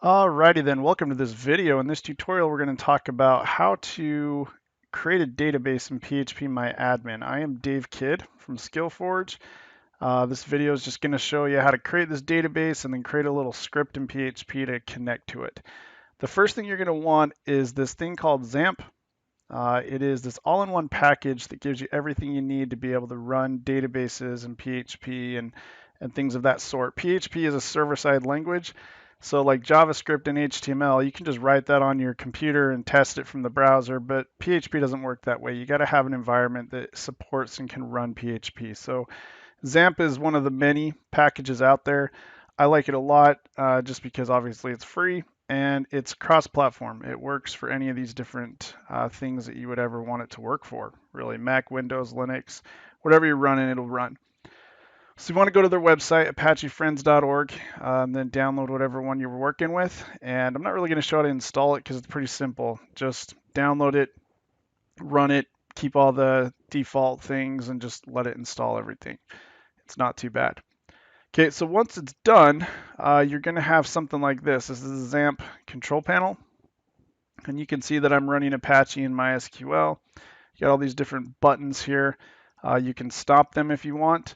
Alrighty then, welcome to this video. In this tutorial, we're going to talk about how to create a database in phpMyAdmin. I am Dave Kidd from SkillForge. This video is just going to show you how to create this database and then create a little script in PHP to connect to it. The first thing you're going to want is this thing called XAMPP. It is this all-in-one package that gives you everything you need to be able to run databases in PHP and things of that sort. PHP is a server-side language. So like JavaScript and HTML, you can just write that on your computer and test it from the browser, but PHP doesn't work that way. You got to have an environment that supports and can run PHP. So XAMPP is one of the many packages out there. I like it a lot just because obviously it's free and it's cross-platform. It works for any of these different things that you would ever want it to work for, really. Mac, Windows, Linux, whatever you're running, it'll run. So you want to go to their website, apachefriends.org, and then download whatever one you're working with. And I'm not really going to show how to install it because it's pretty simple. Just download it, run it, keep all the default things, and just let it install everything. It's not too bad. Okay, so once it's done, you're going to have something like this. This is the XAMPP control panel. And you can see that I'm running Apache in MySQL. You got all these different buttons here. You can stop them if you want.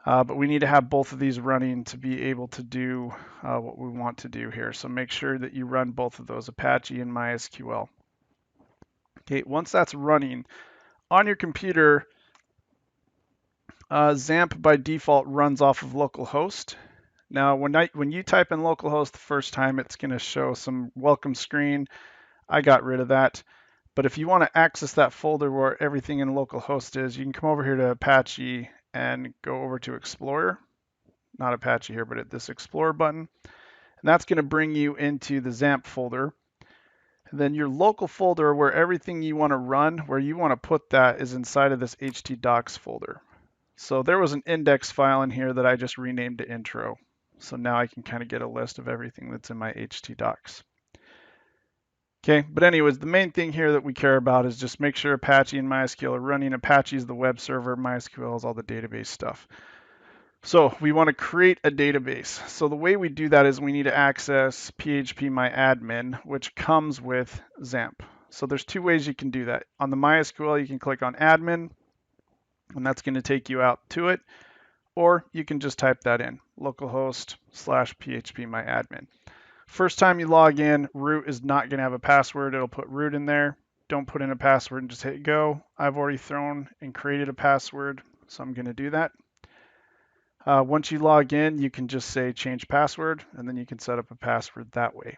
But we need to have both of these running to be able to do what we want to do here. So make sure that you run both of those, Apache and MySQL. Okay, once that's running on your computer, XAMPP by default runs off of localhost. Now, when you type in localhost the first time, it's going to show some welcome screen. I got rid of that. But if you want to access that folder where everything in localhost is, you can come over here to Apache and go over to Explorer. Not Apache here, but at this Explorer button. And that's going to bring you into the XAMPP folder. And then your local folder where everything you want to run, where you want to put that is inside of this htdocs folder. So there was an index file in here that I just renamed to intro. So now I can kind of get a list of everything that's in my htdocs. Okay, but anyways, the main thing here that we care about is just make sure Apache and MySQL are running. Apache is the web server, MySQL is all the database stuff. So we want to create a database. So the way we do that is we need to access phpMyAdmin, which comes with XAMPP. So there's two ways you can do that. On the MySQL, you can click on admin, and that's going to take you out to it. Or you can just type that in, localhost/phpMyAdmin. First time you log in, root is not going to have a password. It'll put root in there. Don't put in a password and just hit go. I've already thrown and created a password, so I'm going to do that. Once you log in, you can just say change password, and then you can set up a password that way.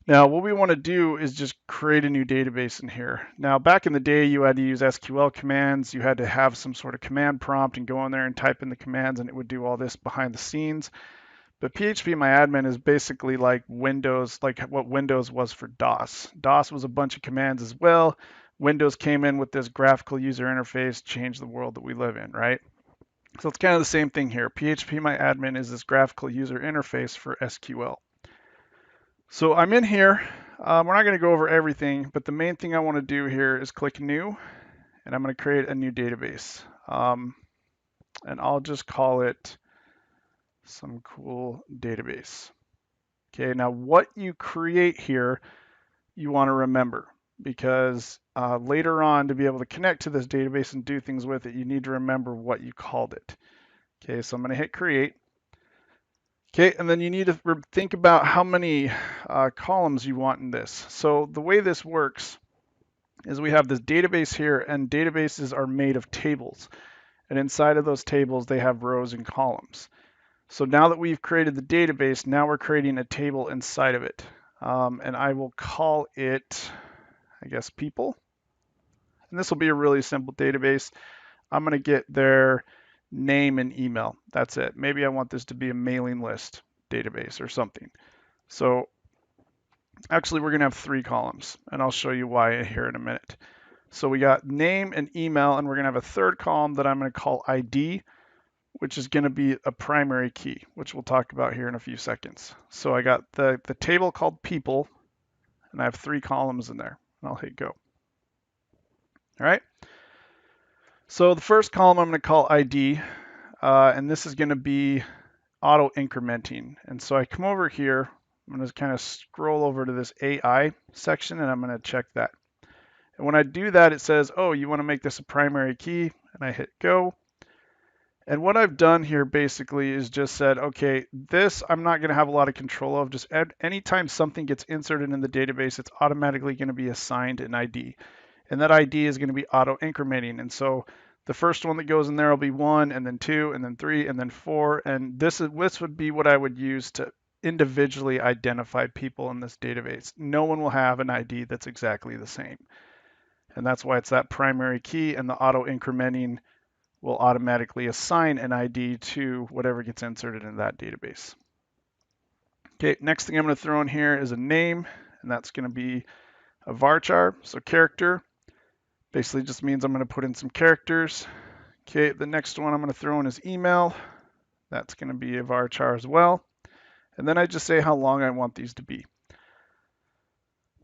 Now, what we want to do is just create a new database in here. Now, back in the day, you had to use SQL commands. You had to have some sort of command prompt and go in there and type in the commands, and it would do all this behind the scenes. But phpMyAdmin is basically like Windows, like what Windows was for DOS. DOS was a bunch of commands as well. Windows came in with this graphical user interface, changed the world that we live in, right? So it's kind of the same thing here. phpMyAdmin is this graphical user interface for SQL. So I'm in here. We're not going to go over everything, but the main thing I want to do here is click New, and I'm going to create a new database. And I'll just call it some cool database. Okay, now what you create here, you want to remember, because later on to be able to connect to this database and do things with it, you need to remember what you called it. Okay, so I'm going to hit create. Okay, and then you need to think about how many columns you want in this. So the way this works is we have this database here, and databases are made of tables. And inside of those tables, they have rows and columns. So now that we've created the database, now we're creating a table inside of it. And I will call it, I guess, people. And this will be a really simple database. I'm going to get their name and email. That's it. Maybe I want this to be a mailing list database or something. So actually, we're going to have 3 columns, and I'll show you why here in a minute. So we got name and email, and we're going to have a third column that I'm going to call ID, which is going to be a primary key, which we'll talk about here in a few seconds. So I got the table called people, and I have 3 columns in there. And I'll hit go. All right. So the first column I'm going to call ID, and this is going to be auto incrementing. And so I come over here, I'm going to kind of scroll over to this AI section, and I'm going to check that. And when I do that, it says, oh, you want to make this a primary key, and I hit go. And what I've done here basically is just said, okay, this I'm not going to have a lot of control of. Just anytime something gets inserted in the database, it's automatically going to be assigned an ID. And that ID is going to be auto incrementing. And so the first one that goes in there will be 1, and then 2, and then 3, and then 4. And this would be what I would use to individually identify people in this database. No one will have an ID that's exactly the same. And that's why it's that primary key, and the auto incrementing will automatically assign an ID to whatever gets inserted in that database. Okay, next thing I'm going to throw in here is a name, and that's going to be a varchar, so character. Basically just means I'm going to put in some characters. Okay, the next one I'm going to throw in is email. That's going to be a varchar as well. And then I just say how long I want these to be.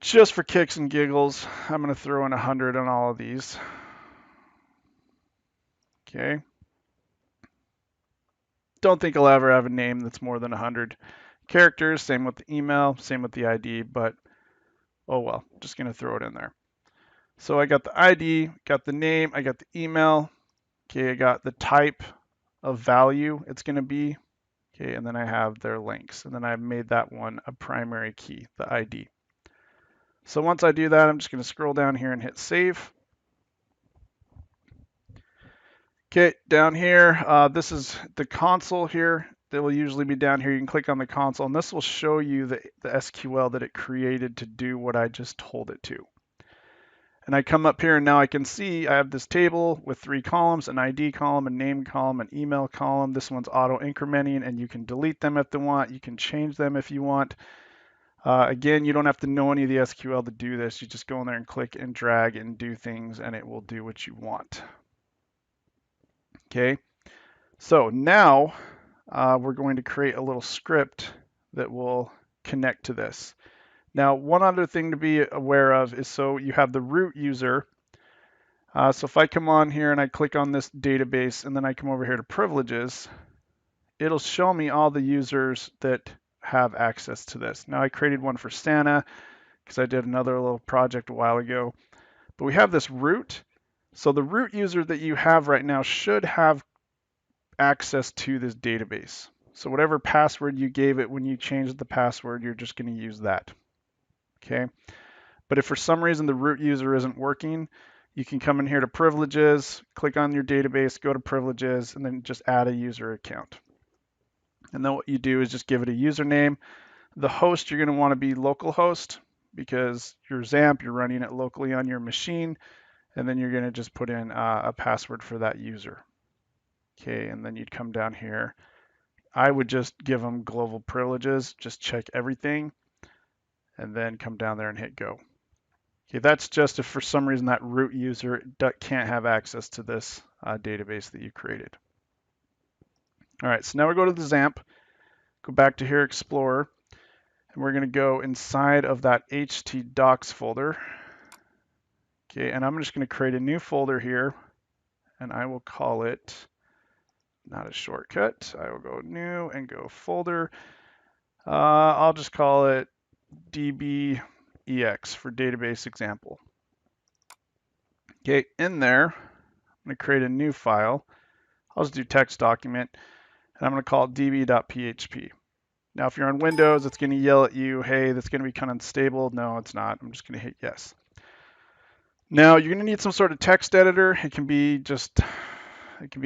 Just for kicks and giggles, I'm going to throw in 100 on all of these. Okay. Don't think I'll ever have a name that's more than 100 characters. Same with the email, same with the ID, but oh well, just going to throw it in there. So I got the ID, got the name, I got the email. Okay, I got the type of value it's going to be. Okay, and then I have their links, and then I've made that one a primary key, the ID. So once I do that, I'm just going to scroll down here and hit save. Okay, down here, this is the console here. That will usually be down here. You can click on the console, and this will show you the SQL that it created to do what I just told it to. And I come up here, and now I can see I have this table with 3 columns, an ID column, a name column, an email column. This one's auto incrementing, and you can delete them if you want. You can change them if you want. Again, you don't have to know any of the SQL to do this. You just go in there and click and drag and do things, and it will do what you want. Okay, so now we're going to create a little script that will connect to this. Now, one other thing to be aware of is, so you have the root user. So if I come on here and I click on this database, and then I come over here to privileges, it'll show me all the users that have access to this. Now I created one for Santa because I did another little project a while ago. But we have this root. So the root user that you have right now should have access to this database. So whatever password you gave it when you changed the password, you're just going to use that. Okay. But if for some reason the root user isn't working, you can come in here to privileges, click on your database, go to privileges, and then just add a user account. And then what you do is just give it a username. The host, you're going to want to be localhost because your XAMPP, you're running it locally on your machine. And then you're going to just put in a password for that user. Okay, and then you'd come down here. I would just give them global privileges, just check everything, and then come down there and hit go. Okay, that's just if for some reason that root user can't have access to this database that you created. All right, so now we go to the XAMPP, go back to here, Explorer, and we're going to go inside of that htdocs folder. Okay, and I'm just going to create a new folder here, and I will call it, not a shortcut, I will go new and go folder. I'll just call it DBEX for database example. Okay, in there, I'm going to create a new file. I'll just do text document, and I'm going to call it db.php. Now, if you're on Windows, it's going to yell at you, hey, that's going to be kind of unstable. No, it's not. I'm just going to hit yes. Now, you're going to need some sort of text editor. It can be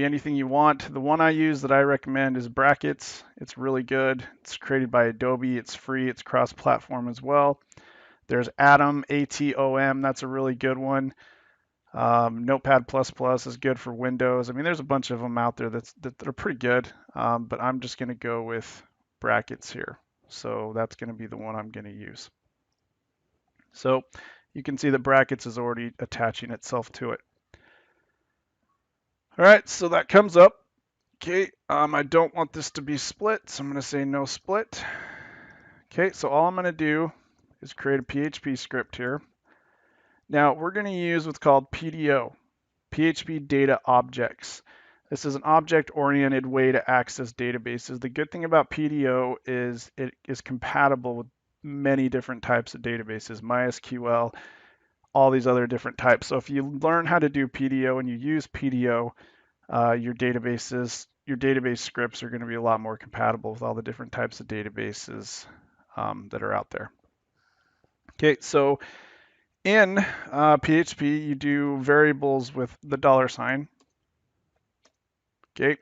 anything you want. The one I use that I recommend is Brackets. It's really good. It's created by Adobe. It's free. It's cross-platform as well. There's Atom, ATOM. That's a really good one. Notepad++ is good for Windows. I mean, there's a bunch of them out there that are pretty good, but I'm just going to go with Brackets here. So that's going to be the one I'm going to use. So you can see that Brackets is already attaching itself to it. All right, so that comes up. Okay, I don't want this to be split, so I'm going to say no split. Okay, so all I'm going to do is create a PHP script here. Now we're going to use what's called PDO, PHP Data Objects. This is an object-oriented way to access databases. The good thing about PDO is it is compatible with many different types of databases, MySQL, all these other different types. So if you learn how to do PDO and you use PDO, your database scripts are going to be a lot more compatible with all the different types of databases that are out there. Okay, so in PHP, you do variables with the $. Okay,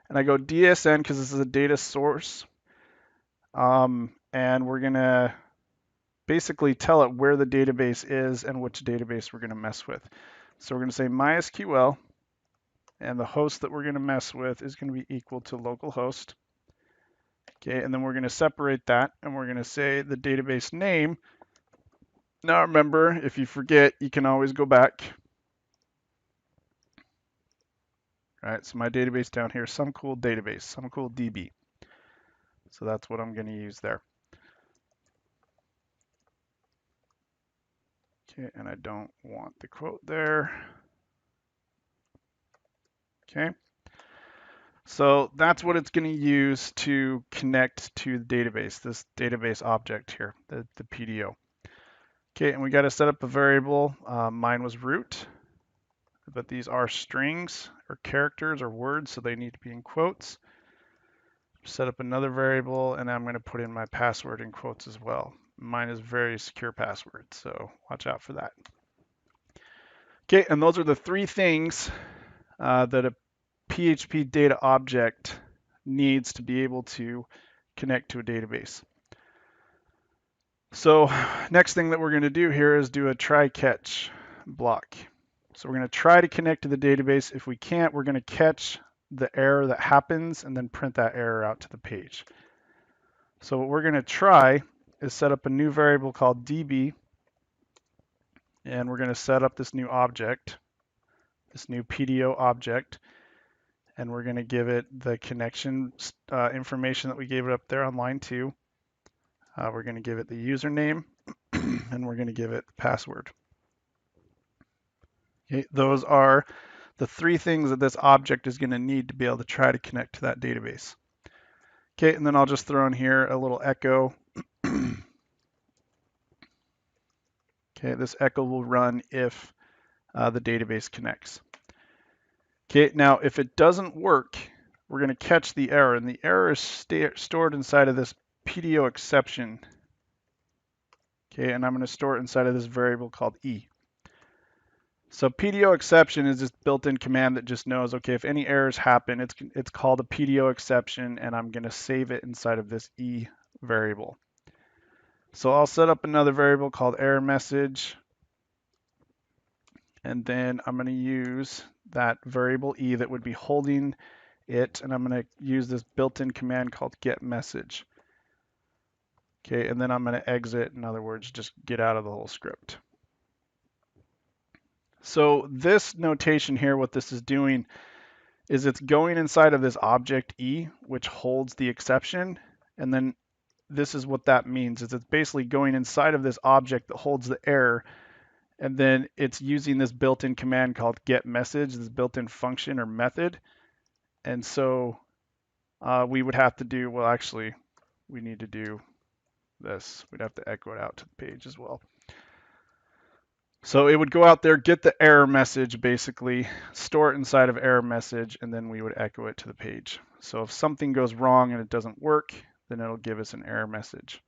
and I go DSN because this is a data source. And we're going to basically tell it where the database is and which database we're going to mess with. So we're going to say MySQL, and the host that we're going to mess with is going to be equal to localhost. Okay, and then we're going to separate that, and we're going to say the database name. Now remember, if you forget, you can always go back. All right, so my database down here, some cool database, some cool DB. So that's what I'm going to use there. Okay, and I don't want the quote there. Okay, so that's what it's going to use to connect to the database, this database object here, the PDO. Okay, and we got to set up a variable. Mine was root, but these are strings or characters or words, so they need to be in quotes. Set up another variable, and I'm going to put in my password in quotes as well. Mine is very secure password, so watch out for that. Okay, and those are the three things that a PHP data object needs to be able to connect to a database. So next thing that we're going to do here is do a try catch block. So we're going to try to connect to the database. If we can't, we're going to catch the error that happens and then print that error out to the page. So what we're going to try is set up a new variable called db, and we're going to set up this new object, this new PDO object, and we're going to give it the connection information that we gave it up there on line 2. We're going to give it the username, and we're going to give it the password. Okay, those are the three things that this object is going to need to be able to try to connect to that database. Okay, and then I'll just throw in here a little echo. Okay, this echo will run if the database connects. Okay, now if it doesn't work, we're going to catch the error, and the error is stored inside of this PDO exception. Okay, and I'm going to store it inside of this variable called e. So PDO exception is this built-in command that just knows, okay, if any errors happen, it's called a PDO exception, and I'm going to save it inside of this e variable. So I'll set up another variable called error message, and then I'm going to use that variable e that would be holding it, and I'm going to use this built-in command called get message. Okay, and then I'm going to exit, in other words, just get out of the whole script. So this notation here, what this is doing is it's going inside of this object E, which holds the exception, and then this is what that means, is it's basically going inside of this object that holds the error, and then it's using this built-in command called get message, this built-in function or method. And so we would have to do, well, actually, we need to do this. We'd have to echo it out to the page as well. So it would go out there, get the error message, basically, store it inside of error message, and then we would echo it to the page. So if something goes wrong and it doesn't work, then it'll give us an error message.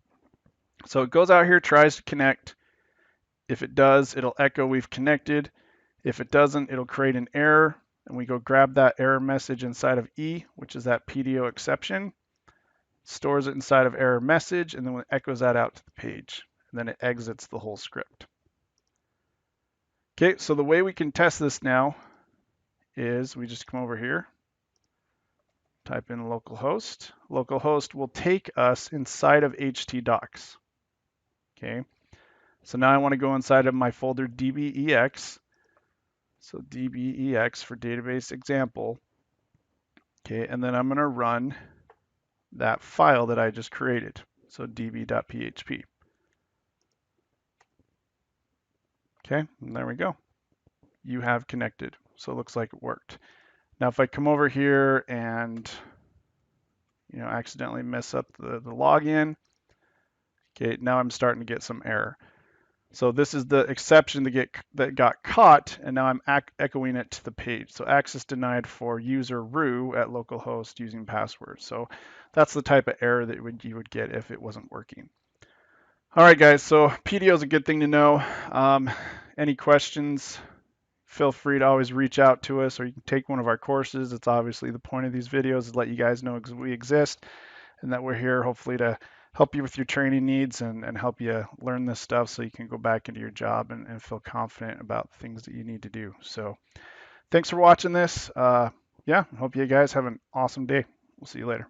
So it goes out here, tries to connect. If it does, it'll echo we've connected. If it doesn't, it'll create an error, and we go grab that error message inside of E, which is that PDO exception, stores it inside of error message, and then it echoes that out to the page, and then it exits the whole script. Okay, so the way we can test this now is we just come over here, type in localhost. Localhost will take us inside of htdocs. Okay, so now I want to go inside of my folder dbex. So dbex for database example. Okay, and then I'm going to run that file that I just created. So db.php. Okay, and there we go. You have connected. So it looks like it worked. Now, if I come over here and accidentally mess up the login, okay, now I'm starting to get some error. So this is the exception that got caught, and now I'm echoing it to the page. So access denied for user Rue at localhost using password. So that's the type of error that you would get if it wasn't working. All right, guys. So PDO is a good thing to know. Any questions? Feel free to always reach out to us, or you can take one of our courses. It's obviously the point of these videos is to let you guys know we exist and that we're here hopefully to help you with your training needs and help you learn this stuff so you can go back into your job and feel confident about things that you need to do. So thanks for watching this. Yeah, hope you guys have an awesome day. We'll see you later.